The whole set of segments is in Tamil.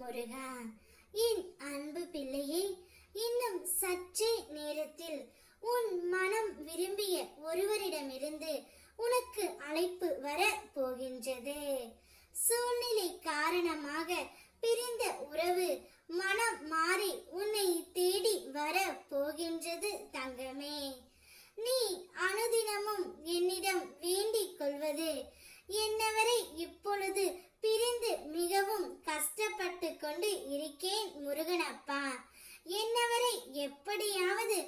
முருகா. என் அன்பு பிள்ளையே, இன்னும் சற்றே நேரத்தில் உன் மனம் விரும்பிய ஒருவரிடமிருந்து உனக்கு அழைப்பு வர போகின்றது. சூழ்நிலை காரணமாக பிரிந்த உறவு மனம் மாறி உன்னை தேடி வர போகின்றது தங்கமே. நீ அனுதினமும் என்னிடம் வேண்டிக் கொள்வது, என்னவரை இப்பொழுது பிரிந்து மிகவும் கஷ்டப்பட்டு கொண்டு இருக்கேன் முருகனப்பா, என்னவரை எப்படியாவது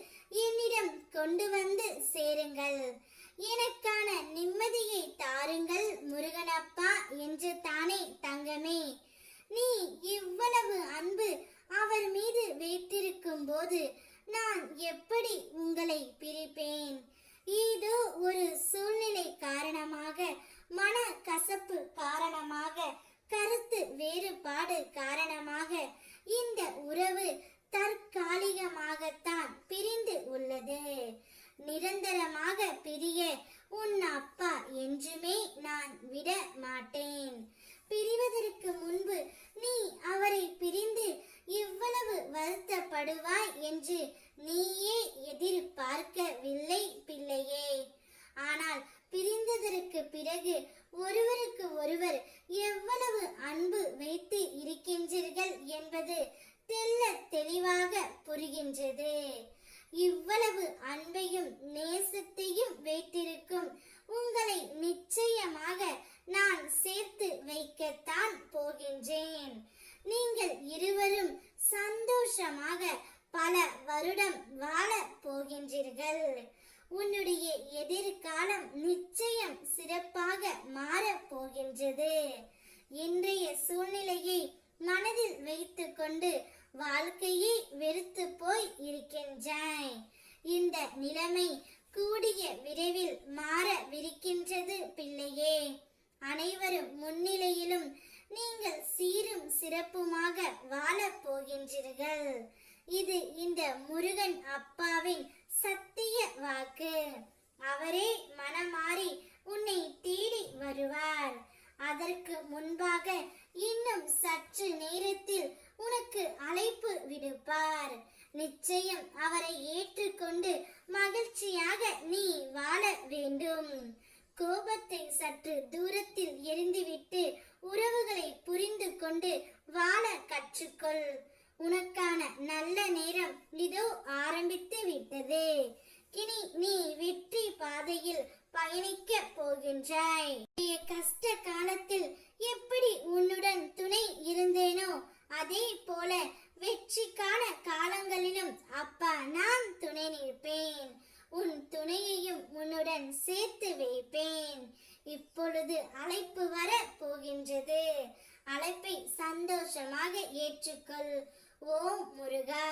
என்னிடம் கொண்டு வந்து சேருங்கள், எனக்கான நிம்மதியை தாருங்கள் முருகனப்பா என்று தானே தங்கமே. நீ இவ்வளவு அன்பு அவர் மீது வைத்திருக்கும் போது நான் எப்படி உங்களை பிரிப்பேன்? ஏதோ ஒரு சூழ்நிலை காரணமாக, மன கசப்பு காரணமாக, கருத்து வேறுபாடு காரணமாக இந்த உறவு தற்காலிகமாகத்தான் பிரிந்து உள்ளது. நிரந்தரமாக பிரிய உன் அப்பா என்றுமே நான் விட மாட்டேன். பிரிவதற்கு முன்பு நீ அவரை பிரிந்து இவ்வளவு வருத்தப்படுவாய் என்று நீயே எதிர்பார்க்கவில்லை பிள்ளையே. ஆனால் பிரிந்ததற்கு பிறகு ஒருவருக்கு ஒருவர் எவ்வளவு அன்பு வைத்து இருக்கின்றீர்கள் என்பது தெள்ள தெளிவாக புரிகின்றது. இவ்வளவு அன்பையும் நேசத்தையும் வைத்திருக்கும் உங்களை நிச்சயமாக நான் சேர்த்து வைக்கத்தான் போகின்றேன். நீங்கள் இருவரும் சந்தோஷமாக பல வருடம் வாழ போகின்றீர்கள். உன்னுடைய எதிர்காலம் நிச்சயம் சிறப்பாக மாறப் போகின்றது. இன்றைய சூழ்நிலையை மனதில் வைத்துக் கொண்டு வாழ்க்கையை வெறுத்து போய் இருக்கின்றாய். இந்த நிலைமை கூடிய விரைவில் மாறவிருக்கின்றது பிள்ளையே. அனைவரும் முன்னிலையிலும் நீங்கள் சீரும் சிறப்புமாக வாழப் போகின்றீர்கள். இது இந்த முருகன் அப்பாவின் சத்திய வாக்கு. அவரே மனமாறி உன்னை தேடி வருவார். அதற்கு முன்பாக இன்னும் சற்று நேரத்தில் உனக்கு அழைப்பு விடுப்பார். நிச்சயம் அவரை ஏற்றுக்கொண்டு மகிழ்ச்சியாக நீ வாழ வேண்டும். கோபத்தை சற்று தூரத்தில் எரிந்துவிட்டு உறவுகளை புரிந்து கொண்டு வாழ கற்றுக்கொள். உனக்கான நல்ல நேரம் இதோ ஆரம்பித்து விட்டது. இனி நீ வெற்றி பாதையில் பயணிக்க போகின்றாய். கஷ்ட காலத்தில் எப்படி உன்னுடன் துணை இருந்தேனோ அதே போல வெற்றிக்கான காலங்களிலும் அப்பா நான் துணை நிற்பேன். உன் துணையையும் உன்னுடன் சேர்த்து வைப்பேன். இப்பொழுது அழைப்பு வர போகின்றது. அழைப்பை சந்தோஷமாக ஏற்றுக்கொள். ஓம் முருகா.